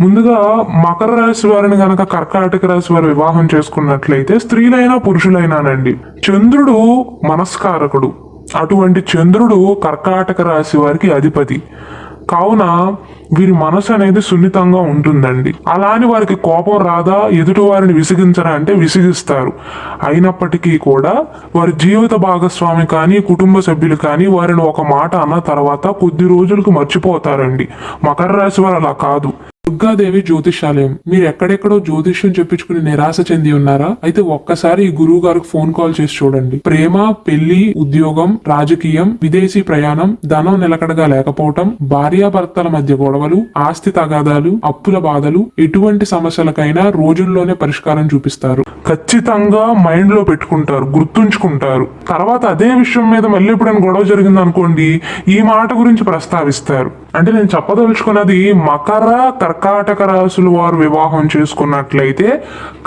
ముందుగా మకర రాశి వారిని గనక కర్కాటక రాశి వారు వివాహం చేసుకున్నట్లయితే స్త్రీలైనా పురుషులైనానండి, చంద్రుడు మనస్కారకుడు. అటువంటి చంద్రుడు కర్కాటక రాశి వారికి అధిపతి కావున వీరి మనసు అనేది సున్నితంగా ఉంటుందండి. అలాని వారికి కోపం రాదా, ఎదుటి వారిని విసిగించరా అంటే విసిగిస్తారు. అయినప్పటికీ కూడా వారి జీవిత భాగస్వామి కానీ కుటుంబ సభ్యులు కానీ వారిని ఒక మాట అన్న తర్వాత కొద్ది రోజులకు మర్చిపోతారండి. మకర రాశి వారు అలా కాదు. దుర్గాదేవి జ్యోతిషాలయం. మీరు ఎక్కడెక్కడో జ్యోతిష్యం చెప్పించుకుని నిరాశ చెంది ఉన్నారా? అయితే ఒక్కసారి ఈ గురువు గారికి ఫోన్ కాల్ చేసి చూడండి. ప్రేమ, పెళ్లి, ఉద్యోగం, రాజకీయం, విదేశీ ప్రయాణం, ధనం నిలకడగా లేకపోవటం, భార్యాభర్తల మధ్య గొడవలు, ఆస్తి తగాదాలు, అప్పుల బాధలు, ఎటువంటి సమస్యలకైనా రోజుల్లోనే పరిష్కారం చూపిస్తారు. ఖచ్చితంగా మైండ్ లో పెట్టుకుంటారు, గుర్తుంచుకుంటారు. తర్వాత అదే విషయం మీద మళ్ళీ ఎప్పుడైనా గొడవ జరిగింది అనుకోండి, ఈ మాట గురించి ప్రస్తావిస్తారు. అంటే నేను చెప్పదలుచుకున్నది, మకర కర్కాటక రాశుల వారు వివాహం చేసుకున్నట్లయితే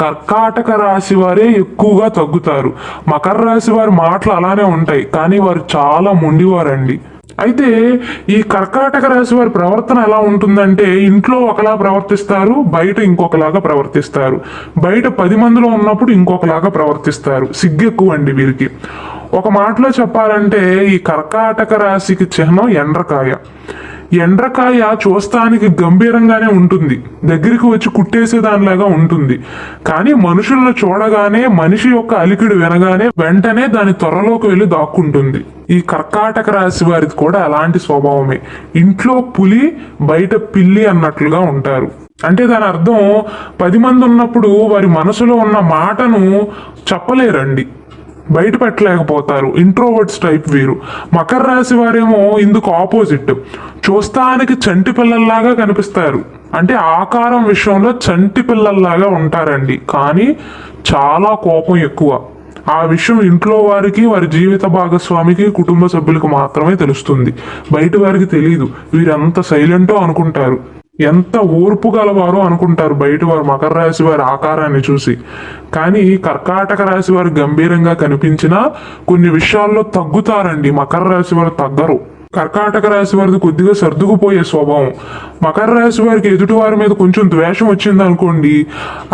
కర్కాటక రాశి వారే ఎక్కువగా తగ్గుతారు. మకర రాశి వారి మాటలు అలానే ఉంటాయి, కానీ వారు చాలా మొండివారండి. అయితే ఈ కర్కాటక రాశి వారి ప్రవర్తన ఎలా ఉంటుందంటే, ఇంట్లో ఒకలా ప్రవర్తిస్తారు, బయట ఇంకొకలాగా ప్రవర్తిస్తారు. బయట 10 మందిలో ఉన్నప్పుడు ఇంకొకలాగా ప్రవర్తిస్తారు. సిగ్గెక్కువ అండి వీరికి. ఒక మాటలో చెప్పాలంటే ఈ కర్కాటక రాశికి చిహ్నం ఎండ్రకాయ. ఎండ్రకాయ చూస్తానికి గంభీరంగానే ఉంటుంది, దగ్గరికి వచ్చి కుట్టేసేదానిలాగా ఉంటుంది. కానీ మనుషులను చూడగానే, మనిషి యొక్క అలికిడి వినగానే వెంటనే దాని త్వరలోకి వెళ్ళి దాక్కుంటుంది. ఈ కర్కాటక రాశి వారిది కూడా అలాంటి స్వభావమే. ఇంట్లో పులి, బయట పిల్లి అన్నట్లుగా ఉంటారు. అంటే దాని అర్థం 10 మంది ఉన్నప్పుడు వారి మనసులో ఉన్న మాటను చెప్పలేరండి, బయట పెట్టలేకపోతారు. ఇంట్రోవర్ట్స్ టైప్ వీరు. మకర రాశి వారేమో ఇందుకు ఆపోజిట్. చూస్తానికి చంటి పిల్లల్లాగా కనిపిస్తారు, అంటే ఆకారం విషయంలో చంటి పిల్లల్లాగా ఉంటారండి. కానీ చాలా కోపం ఎక్కువ. ఆ విషయం ఇంట్లో వారికి, వారి జీవిత భాగస్వామికి, కుటుంబ సభ్యులకు మాత్రమే తెలుస్తుంది. బయట వారికి తెలియదు. వీరంత సైలెంటో అనుకుంటారు, ఎంత ఓర్పు గలవారో అనుకుంటారు బయట వారు మకర రాశి వారి ఆకారాన్ని చూసి. కానీ కర్కాటక రాశి వారు గంభీరంగా కనిపించినా కొన్ని విషయాల్లో తగ్గుతారండి. మకర రాశి వారు తగ్గరు. కర్కాటక రాశి వారిది కొద్దిగా సర్దుకుపోయే స్వభావం. మకర రాశి వారికి ఎదుటి వారి మీద కొంచెం ద్వేషం వచ్చింది అనుకోండి,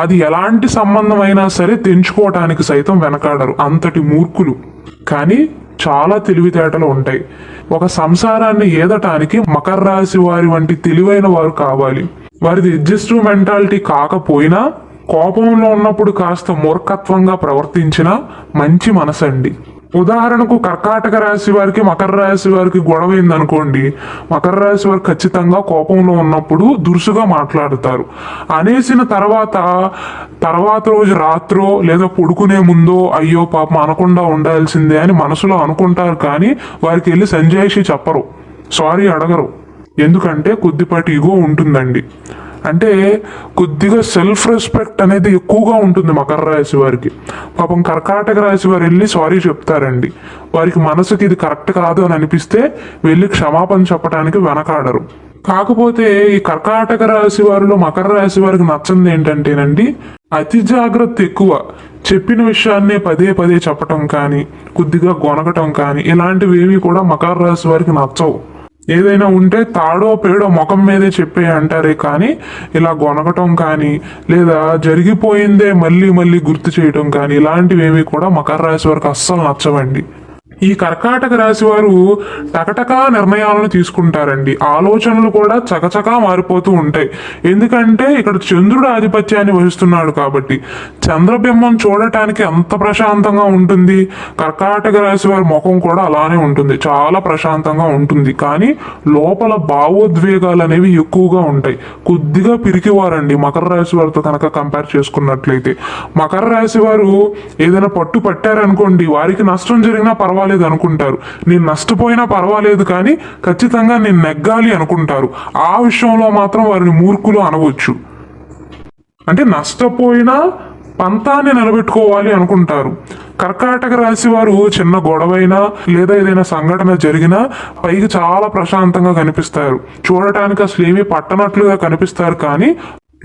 అది ఎలాంటి సంబంధం అయినా సరే తెంచుకోవటానికి సైతం వెనకాడరు, అంతటి మూర్ఖులు. కానీ చాలా తెలివితేటలు ఉంటాయి. ఒక సంసారాన్ని ఏదటానికి మకర రాశి వారి వంటి తెలివైన వారు కావాలి. వారిది అడ్జస్టివ్ మెంటాలిటీ కాకపోయినా, కోపంలో ఉన్నప్పుడు కాస్త మూర్ఖత్వంగా ప్రవర్తించినా మంచి మనసండి. ఉదాహరణకు కర్కాటక రాశి వారికి మకర రాశి వారికి గొడవైంది అనుకోండి, మకర రాశి వారు ఖచ్చితంగా కోపంలో ఉన్నప్పుడు దురుసుగా మాట్లాడుతారు. అనేసిన తర్వాత రోజు రాత్రో లేదా పడుకునే ముందో అయ్యో పాపం అనకుండా ఉండాల్సిందే అని మనసులో అనుకుంటారు. కానీ వారికి వెళ్ళి సంజాయిషి చెప్పరు, సారీ అడగరు. ఎందుకంటే కొద్దిపాటి ఇగో ఉంటుందండి. అంటే కొద్దిగా సెల్ఫ్ రెస్పెక్ట్ అనేది ఎక్కువగా ఉంటుంది మకర రాశి వారికి. పాపం కర్కాటక రాశి వారు వెళ్ళి సారీ చెప్తారండి. వారికి మనసుకి ఇది కరెక్ట్ కాదు అని అనిపిస్తే వెళ్ళి క్షమాపణ చెప్పడానికి వెనకాడరు. కాకపోతే ఈ కర్కాటక రాశి వారిలో మకర రాశి వారికి నచ్చంది ఏంటంటేనండి, అతి జాగ్రత్త ఎక్కువ. చెప్పిన విషయాన్నే పదే పదే చెప్పటం కానీ, కొద్దిగా గొనగటం కానీ, ఇలాంటివి ఏవి కూడా మకర రాశి వారికి నచ్చవు. ఏదైనా ఉంటే తాడో పేడో ముఖం మీదే చెప్పే అంటారే కానీ, ఇలా గొనగటం కానీ లేదా జరిగిపోయిందే మళ్ళీ మళ్ళీ గుర్తు చేయటం కానీ, ఇలాంటివి ఏవి కూడా మకర రాశి వారికి అస్సలు నచ్చవండి. ఈ కర్కాటక రాశి వారు టకటకా నిర్ణయాలను తీసుకుంటారండి. ఆలోచనలు కూడా చకచకా మారిపోతూ ఉంటాయి. ఎందుకంటే ఇక్కడ చంద్రుడు ఆధిపత్యాన్ని వహిస్తున్నాడు కాబట్టి. చంద్రబింబం చూడటానికి ఎంత ప్రశాంతంగా ఉంటుంది, కర్కాటక రాశి వారి ముఖం కూడా అలానే ఉంటుంది, చాలా ప్రశాంతంగా ఉంటుంది. కానీ లోపల భావోద్వేగాలు అనేవి ఎక్కువగా ఉంటాయి. కొద్దిగా పిరికివారండి మకర రాశి వారితో కనుక కంపేర్ చేసుకున్నట్లయితే. మకర రాశి వారు ఏదైనా పట్టు పట్టారనుకోండి, వారికి నష్టం జరిగినా పర్వాలేదు అనుకుంటారు. నేను నష్టపోయినా పర్వాలేదు కానీ ఖచ్చితంగా నేను నెగ్గాలి అనుకుంటారు. ఆ విషయంలో మాత్రం వారిని మూర్ఖులు అనవచ్చు. అంటే నష్టపోయినా పంతాన్ని నిలబెట్టుకోవాలి అనుకుంటారు. కర్కాటక రాశి వారు చిన్న గొడవైనా లేదా ఏదైనా సంఘటన జరిగినా పైకి చాలా ప్రశాంతంగా కనిపిస్తారు. చూడటానికి అసలు ఏమీ పట్టనట్లుగా కనిపిస్తారు. కానీ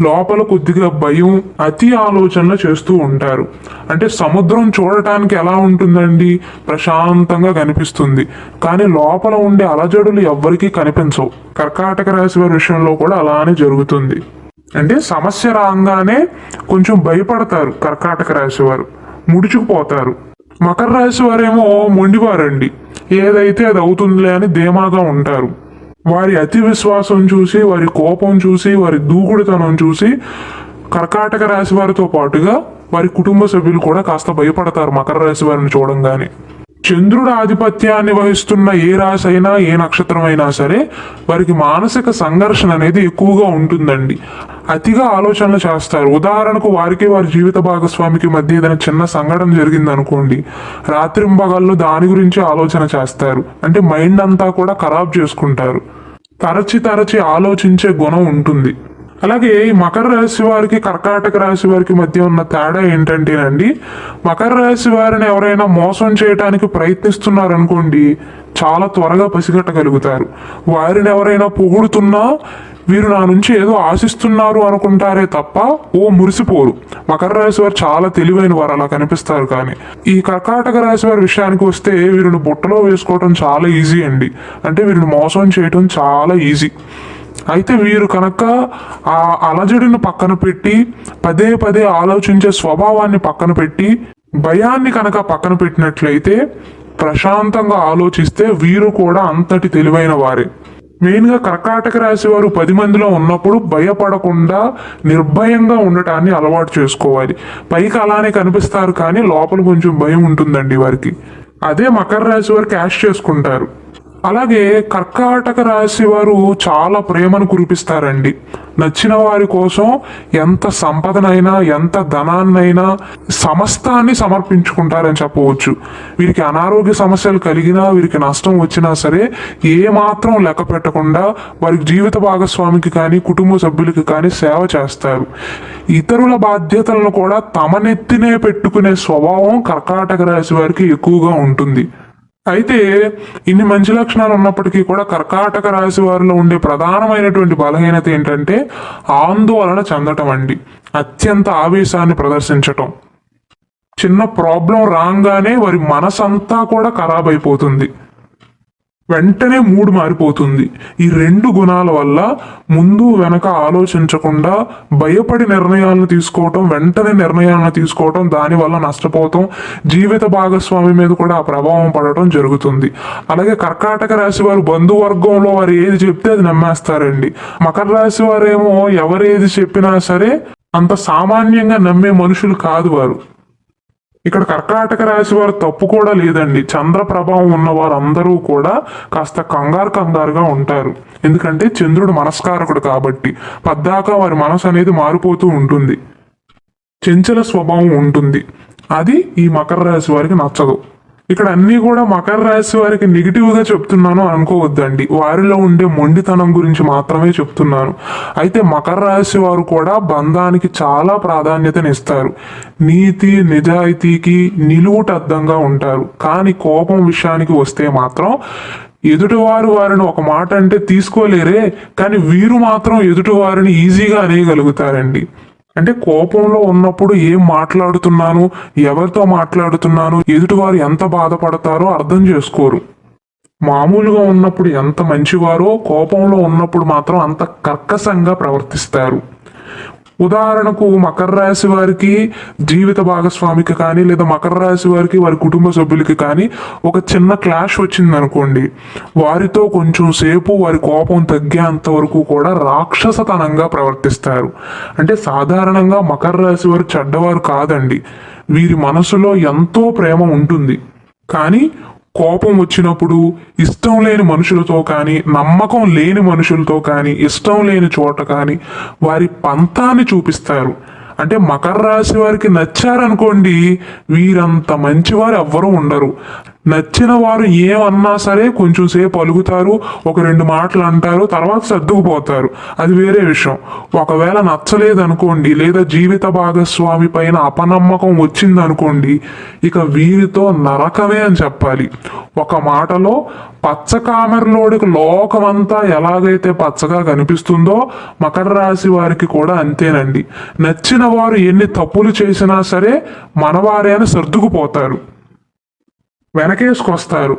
లోపల కొద్దిగా భయం, అతి ఆలోచనలు చేస్తూ ఉంటారు. అంటే సముద్రం చూడటానికి ఎలా ఉంటుందండి, ప్రశాంతంగా కనిపిస్తుంది. కానీ లోపల ఉండే అలజడులు ఎవ్వరికీ కనిపించవు. కర్కాటక రాశి వారి విషయంలో కూడా అలానే జరుగుతుంది. అంటే సమస్య రాగానే కొంచెం భయపడతారు కర్కాటక రాశి వారు, ముడుచుకుపోతారు. మకర రాశి వారేమో మొండివారండి, ఏదైతే అది అవుతుందిలే అని ధీమాగా ఉంటారు. వారి అతి విశ్వాసం చూసి, వారి కోపం చూసి, వారి దూకుడుతనం చూసి కర్కాటక రాశి వారితో పాటుగా వారి కుటుంబ సభ్యులు కూడా కాస్త భయపడతారు మకర రాశి వారిని చూడంగానే. చంద్రుడు ఆధిపత్యాన్ని వహిస్తున్న ఏ రాశి అయినా, ఏ నక్షత్రం అయినా సరే వారికి మానసిక సంఘర్షణ అనేది ఎక్కువగా ఉంటుందండి. అతిగా ఆలోచనలు చేస్తారు. ఉదాహరణకు వారికి వారి జీవిత భాగస్వామికి మధ్య ఏదైనా చిన్న సంఘటన జరిగింది అనుకోండి, రాత్రింబగళ్ళు దాని గురించి ఆలోచన చేస్తారు. అంటే మైండ్ అంతా కూడా ఖరాబ్ చేసుకుంటారు. తరచి ఆలోచించే గుణం ఉంటుంది. అలాగే ఈ మకర రాశి వారికి కర్కాటక రాశి వారికి మధ్య ఉన్న తేడా ఏంటంటేనండి, మకర రాశి వారిని ఎవరైనా మోసం చేయడానికి ప్రయత్నిస్తున్నారనుకోండి, చాలా త్వరగా పసిగట్టగలుగుతారు. వారిని ఎవరైనా పొగుడుతున్నా వీరు నా నుంచి ఏదో ఆశిస్తున్నారు అనుకుంటారే తప్ప మురిసిపోరు. మకర రాశి వారు చాలా తెలివైన వారు అలా కనిపిస్తారు. కానీ ఈ కర్కాటక రాశి వారి విషయానికి వస్తే వీరిని బుట్టలో వేసుకోవడం చాలా ఈజీ అండి. అంటే వీరిని మోసం చేయడం చాలా ఈజీ. అయితే వీరు కనుక ఆ అలజడిని పక్కన పెట్టి, పదే పదే ఆలోచించే స్వభావాన్ని పక్కన పెట్టి, భయాన్ని కనుక పక్కన పెట్టినట్లయితే, ప్రశాంతంగా ఆలోచిస్తే వీరు కూడా అంతటి తెలివైన వారే. మెయిన్గా కర్కాటక రాశి వారు 10 మందిలో ఉన్నప్పుడు భయపడకుండా నిర్భయంగా ఉండటాన్ని అలవాటు చేసుకోవాలి. పైకి అలానే కనిపిస్తారు కానీ లోపల కొంచెం భయం ఉంటుందండి వారికి. అదే మకర రాశి వారు క్యాష్ చేసుకుంటారు. అలాగే కర్కాటక రాశి వారు చాలా ప్రేమను కురిపిస్తారండి. నచ్చిన వారి కోసం ఎంత సంపదనైనా, ఎంత ధనాన్నైనా, సమస్తాన్ని సమర్పించుకుంటారని చెప్పవచ్చు. వీరికి అనారోగ్య సమస్యలు కలిగినా, వీరికి నష్టం వచ్చినా సరే ఏ మాత్రం లెక్క పెట్టకుండా వారి జీవిత భాగస్వామికి కానీ, కుటుంబ సభ్యులకి కానీ సేవ చేస్తారు. ఇతరుల బాధ్యతలను కూడా తమ నెత్తినే పెట్టుకునే స్వభావం కర్కాటక రాశి వారికి ఎక్కువగా ఉంటుంది. అయితే ఇన్ని మంచి లక్షణాలు ఉన్నప్పటికీ కూడా కర్కాటక రాశి వారిలో ఉండే ప్రధానమైనటువంటి బలహీనత ఏంటంటే ఆందోళన చెందటం అండి. అత్యంత ఆవేశాన్ని ప్రదర్శించటం. చిన్న ప్రాబ్లం రాగానే వారి మనసంతా కూడా ఖరాబ్ అయిపోతుంది. వెంటనే మూడ్ మారిపోతుంది. ఈ 2 గుణాల వల్ల ముందు వెనక ఆలోచించకుండా భయపడి నిర్ణయాలను తీసుకోవటం, వెంటనే నిర్ణయాలను తీసుకోవటం, దానివల్ల నష్టపోవటం, జీవిత భాగస్వామి మీద కూడా ఆ ప్రభావం పడటం జరుగుతుంది. అలాగే కర్కాటక రాశి వారు బంధువర్గంలో వారు ఏది చెప్తే అది నమ్మేస్తారండి. మకర రాశి వారేమో ఎవరేది చెప్పినా సరే అంత సామాన్యంగా నమ్మే మనుషులు కాదు వారు. ఇక్కడ కర్కాటక రాశి వారు తప్పు కూడా లేదండి. చంద్ర ప్రభావం ఉన్న వారందరూ కూడా కాస్త కంగారుగా ఉంటారు. ఎందుకంటే చంద్రుడు మనస్కారకుడు కాబట్టి పద్దాకా వారి మనసు అనేది మారిపోతూ ఉంటుంది. చంచల స్వభావం ఉంటుంది. అది ఈ మకర రాశి వారికి నచ్చదు. ఇక్కడ అన్నీ కూడా మకర రాశి వారికి నెగిటివ్గా చెప్తున్నాను అనుకోవద్దండి. వారిలో ఉండే మొండితనం గురించి మాత్రమే చెప్తున్నాను. అయితే మకర రాశి వారు కూడా బంధానికి చాలా ప్రాధాన్యతనిస్తారు. నీతి నిజాయితీకి నిలువుటద్దంగా ఉంటారు. కానీ కోపం విషయానికి వస్తే మాత్రం ఎదుటివారు వారిని ఒక మాట అంటే తీసుకోలేరే, కానీ వీరు మాత్రం ఎదుటివారిని ఈజీగా అనేయగలుగుతారండి. అంటే కోపంలో ఉన్నప్పుడు ఏం మాట్లాడుతున్నాను, ఎవరితో మాట్లాడుతున్నాను, ఎదుటివారు ఎంత బాధపడతారో అర్థం చేసుకోరు. మామూలుగా ఉన్నప్పుడు ఎంత మంచివారో కోపంలో ఉన్నప్పుడు మాత్రం అంత కర్కశంగా ప్రవర్తిస్తారు. ఉదాహరణకు మకర రాశి వారికి జీవిత భాగస్వామికి కానీ, లేదా మకర రాశి వారికి వారి కుటుంబ సభ్యులకి కానీ ఒక చిన్న క్లాష్ వచ్చింది అనుకోండి, వారితో కొంచెం సేపు వారి కోపం తగ్గేంత వరకు కూడా రాక్షసతనంగా ప్రవర్తిస్తారు. అంటే సాధారణంగా మకర రాశి వారు చెడ్డవారు కాదండి. వీరి మనసులో ఎంతో ప్రేమ ఉంటుంది. కానీ కోపం వచ్చినప్పుడు ఇష్టం లేని మనుషులతో కానీ, నమ్మకం లేని మనుషులతో కానీ, ఇష్టం లేని చోట కానీ వారి పంతాన్ని చూపిస్తారు. అంటే మకర రాశి వారికి నచ్చారనుకోండి, వీరంత మంచివారు ఎవ్వరూ ఉండరు. నచ్చిన వారు ఏమన్నా సరే కొంచెం సేపు అలుగుతారు, ఒక 2 మాటలు అంటారు, తర్వాత సర్దుకుపోతారు. అది వేరే విషయం. ఒకవేళ నచ్చలేదనుకోండి, లేదా జీవిత భాగస్వామి పైన అపనమ్మకం వచ్చిందనుకోండి, ఇక వీరితో నరకమే అని చెప్పాలి. ఒక మాటలో పచ్చకామెరలోడికి లోకమంతా ఎలాగైతే పచ్చగా కనిపిస్తుందో మకర రాశి వారికి కూడా అంతేనండి. నచ్చిన వారు ఎన్ని తప్పులు చేసినా సరే మనవారే అని సర్దుకుపోతారు, వెనకేసుకొస్తారు.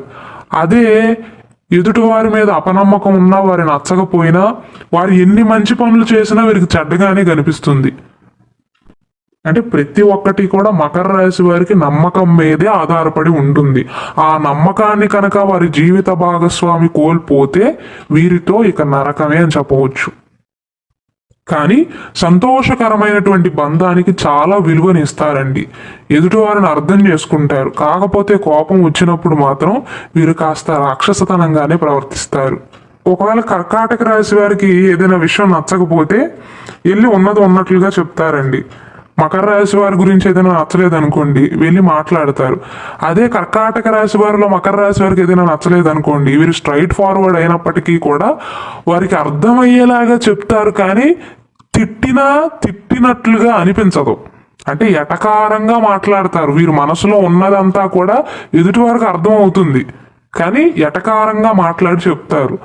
అదే ఎదుటి వారి మీద అపనమ్మకం ఉన్నా, వారి నచ్చకపోయినా, వారు ఎన్ని మంచి పనులు చేసినా వీరికి చెడ్డగానే కనిపిస్తుంది. అంటే ప్రతి ఒక్కటి కూడా మకర రాశి వారికి నమ్మకం మీదే ఆధారపడి ఉంటుంది. ఆ నమ్మకాన్ని కనుక వారి జీవిత భాగస్వామి కోల్పోతే వీరితో ఇక నరకమే అని చెప్పవచ్చు. కానీ సంతోషకరమైనటువంటి బంధానికి చాలా విలువనిస్తారండి. ఎదుటివారిని అర్థం చేసుకుంటారు. కాకపోతే కోపం వచ్చినప్పుడు మాత్రం వీరు కాస్త రాక్షసతనంగానే ప్రవర్తిస్తారు. ఒకవేళ కర్కాటక రాశి వారికి ఏదైనా విషయం నచ్చకపోతే వెళ్ళి ఉన్నది ఉన్నట్లుగా చెప్తారండి. మకర రాశి వారి గురించి ఏదైనా నచ్చలేదు అనుకోండి, వెళ్ళి మాట్లాడతారు. అదే కర్కాటక రాశి వారిలో మకర రాశి వారికి ఏదైనా నచ్చలేదు అనుకోండి, వీరు స్ట్రైట్ ఫార్వర్డ్ అయినప్పటికీ కూడా వారికి అర్థమయ్యేలాగా చెప్తారు. కానీ తిట్టినట్లుగా అనిపించదు. అంటే ఎటకారంగా మాట్లాడతారు. వీరు మనసులో ఉన్నదంతా కూడా ఎదుటి వారికి అర్థం అవుతుంది, కానీ ఎటకారంగా మాట్లాడి చెప్తారు.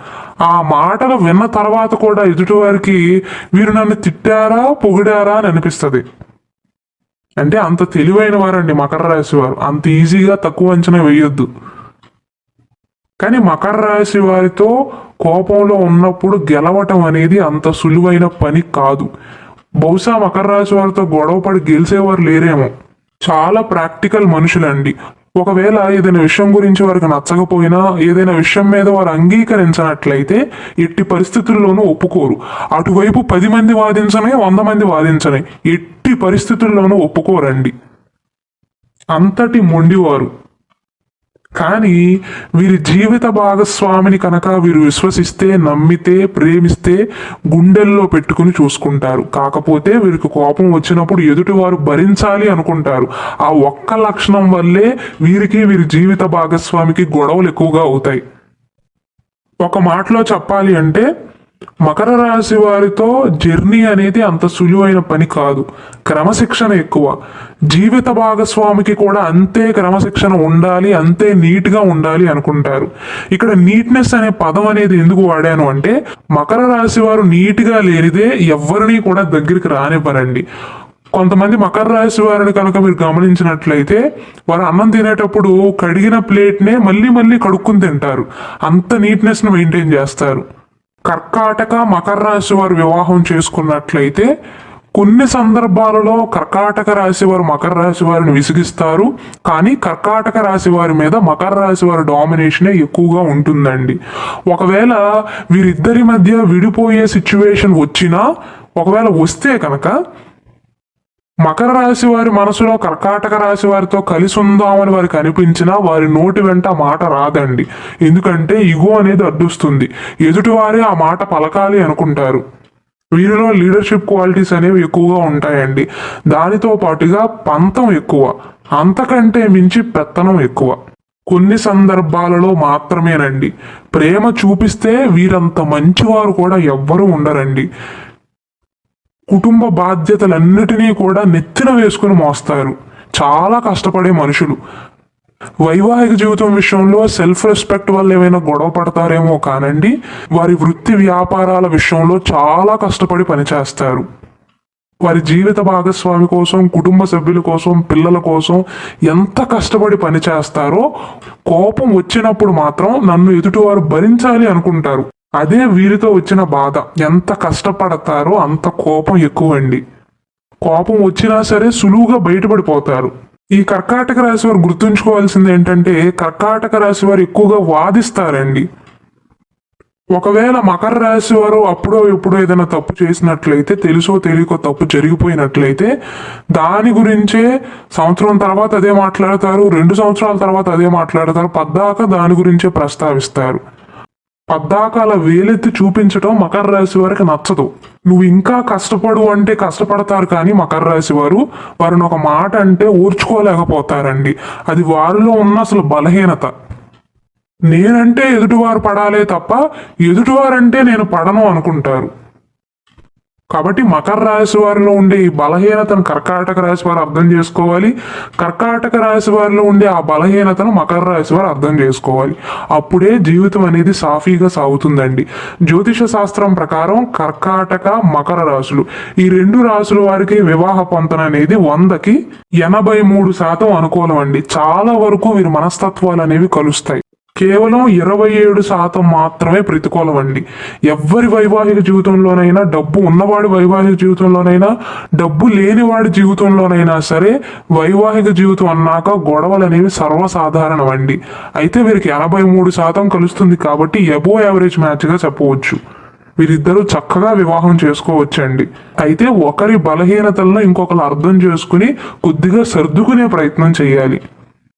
ఆ మాటలు విన్న తర్వాత కూడా ఎదుటివారికి వీరు నన్ను తిట్టారా పొగిడారా అని అనిపిస్తుంది. అంటే అంత తెలివైన వారండి మకర రాశి వారు. అంత ఈజీగా తక్కువ అంచనా వేయొద్దు. కానీ మకర రాశి వారితో కోపంలో ఉన్నప్పుడు గెలవటం అనేది అంత సులువైన పని కాదు. బహుశా మకర రాశి వారితో గొడవపడి గెలిచేవారు లేరేమో. చాలా ప్రాక్టికల్ మనుషులండి. ఒకవేళ ఏదైనా విషయం గురించి వారికి నచ్చకపోయినా, ఏదైనా విషయం మీద వారు అంగీకరించినట్లయితే ఎట్టి పరిస్థితుల్లోనూ ఒప్పుకోరు. అటువైపు 10 మంది వాదించనే 100 మంది వాదించనే ఎట్టి పరిస్థితుల్లోనూ ఒప్పుకోరండి. అంతటి మొండివారు. కానీ వీరి జీవిత భాగస్వామిని కనుక వీరు విశ్వసిస్తే, నమ్మితే, ప్రేమిస్తే గుండెల్లో పెట్టుకుని చూసుకుంటారు. కాకపోతే వీరికి కోపం వచ్చినప్పుడు ఎదుటివారు భరించాలి అనుకుంటారు. ఆ ఒక్క లక్షణం వల్లే వీరికి, వీరి జీవిత భాగస్వామికి గొడవలు ఎక్కువగా అవుతాయి. ఒక మాటలో చెప్పాలి అంటే మకర రాశి వారితో జర్నీ అనేది అంత సులువైన పని కాదు. క్రమశిక్షణ ఎక్కువ. జీవిత భాగస్వామికి కూడా అంతే క్రమశిక్షణ ఉండాలి, అంతే నీట్గా ఉండాలి అనుకుంటారు. ఇక్కడ నీట్నెస్ అనే పదం అనేది ఎందుకు వాడాను అంటే, మకర రాశి వారు నీట్గా లేనిదే ఎవరిని కూడా దగ్గరికి రానివ్వరండి. కొంతమంది మకర రాశి వారిని కనుక మీరు గమనించినట్లయితే వారు అన్నం తినేటప్పుడు కడిగిన ప్లేట్నే మళ్ళీ మళ్ళీ కడుక్కుని తింటారు. అంత నీట్నెస్ను మెయింటైన్ చేస్తారు. కర్కాటక మకర రాశి వారు వివాహం చేసుకున్నట్లయితే కొన్ని సందర్భాలలో కర్కాటక రాశి వారు మకర రాశి వారిని విసిగిస్తారు. కానీ కర్కాటక రాశి వారి మీద మకర రాశి వారి డామినేషనే ఎక్కువగా ఉంటుందండి. ఒకవేళ వీరిద్దరి మధ్య విడిపోయే సిచ్యువేషన్ వచ్చినా, ఒకవేళ వస్తే కనుక మకర రాశి వారి మనసులో కర్కాటక రాశి వారితో కలిసి ఉందామని వారికి అనిపించినా వారి నోటి వెంట మాట రాదండి. ఎందుకంటే ఇగో అనేది అడ్డుస్తుంది. ఎదుటివారే ఆ మాట పలకాలి అనుకుంటారు. వీరిలో లీడర్షిప్ క్వాలిటీస్ అనేవి ఎక్కువగా ఉంటాయండి. దానితో పాటుగా పంతం ఎక్కువ, అంతకంటే మించి పెత్తనం ఎక్కువ. కొన్ని సందర్భాలలో మాత్రమేనండి. ప్రేమ చూపిస్తే వీరంత మంచివారు కూడా ఎవ్వరూ ఉండరండి. కుటుంబ బాధ్యతలన్నిటినీ కూడా నెత్తిన వేసుకుని మోస్తారు. చాలా కష్టపడే మనుషులు. వైవాహిక జీవితం విషయంలో సెల్ఫ్ రెస్పెక్ట్ వల్ల ఏమైనా గొడవ పడతారేమో కానండి, వారి వృత్తి వ్యాపారాల విషయంలో చాలా కష్టపడి పనిచేస్తారు. వారి జీవిత భాగస్వామి కోసం, కుటుంబ సభ్యుల కోసం, పిల్లల కోసం ఎంత కష్టపడి పనిచేస్తారో, కోపం వచ్చినప్పుడు మాత్రం నన్ను ఎదుటివారు భరించాలి అనుకుంటారు. అదే వీరితో వచ్చిన బాధ. ఎంత కష్టపడతారో అంత కోపం ఎక్కువండి. కోపం వచ్చినా సరే సులువుగా బయటపడిపోతారు. ఈ కర్కాటక రాశి వారు గుర్తుంచుకోవాల్సింది ఏంటంటే, కర్కాటక రాశి వారు ఎక్కువగా వాదిస్తారండి. ఒకవేళ మకర రాశి వారు అప్పుడో ఎప్పుడో ఏదైనా తప్పు చేసినట్లయితే, తెలుసో తెలియకో తప్పు జరిగిపోయినట్లయితే, దాని గురించే సంవత్సరం తర్వాత అదే మాట్లాడతారు, 2 సంవత్సరాల తర్వాత అదే మాట్లాడతారు, పద్దాక దాని గురించే ప్రస్తావిస్తారు. పద్దాకాల వేలెత్తి చూపించడం మకర రాశి వారికి నచ్చదు. నువ్వు ఇంకా కష్టపడు అంటే కష్టపడతారు, కానీ మకర రాశి వారిని ఒక మాట అంటే ఓర్చుకోలేకపోతారండి. అది వారిలో ఉన్న అసలు బలహీనత. నేనంటే ఎదుటివారు పడాలే తప్ప ఎదుటివారంటే నేను పడను అనుకుంటారు. కాబట్టి మకర రాశి వారిలో ఉండే ఈ బలహీనతను కర్కాటక రాశి వారు అర్థం చేసుకోవాలి. కర్కాటక రాశి వారిలో ఉండే ఆ బలహీనతను మకర రాశి వారు అర్థం చేసుకోవాలి. అప్పుడే జీవితం అనేది సాఫీగా సాగుతుందండి. జ్యోతిష శాస్త్రం ప్రకారం కర్కాటక మకర రాశులు, ఈ 2 రాశుల వారికి వివాహ పొంతన అనేది 100కి 83% అనుకూలం అండి. చాలా వరకు వీరి మనస్తత్వాలు అనేవి కలుస్తాయి. కేవలం 27% మాత్రమే ప్రతికూలం అండి. ఎవరి వైవాహిక జీవితంలోనైనా, డబ్బు ఉన్నవాడి వైవాహిక జీవితంలోనైనా, డబ్బు లేనివాడి జీవితంలోనైనా సరే వైవాహిక జీవితం అన్నాక గొడవలు అనేవి సర్వసాధారణం అండి. అయితే వీరికి 83% కలుస్తుంది కాబట్టి ఎబో యావరేజ్ మ్యాచ్గా చెప్పవచ్చు. వీరిద్దరూ చక్కగా వివాహం చేసుకోవచ్చండి. అయితే ఒకరి బలహీనతలను ఇంకొకరు అర్థం చేసుకుని కొద్దిగా సర్దుకునే ప్రయత్నం చేయాలి.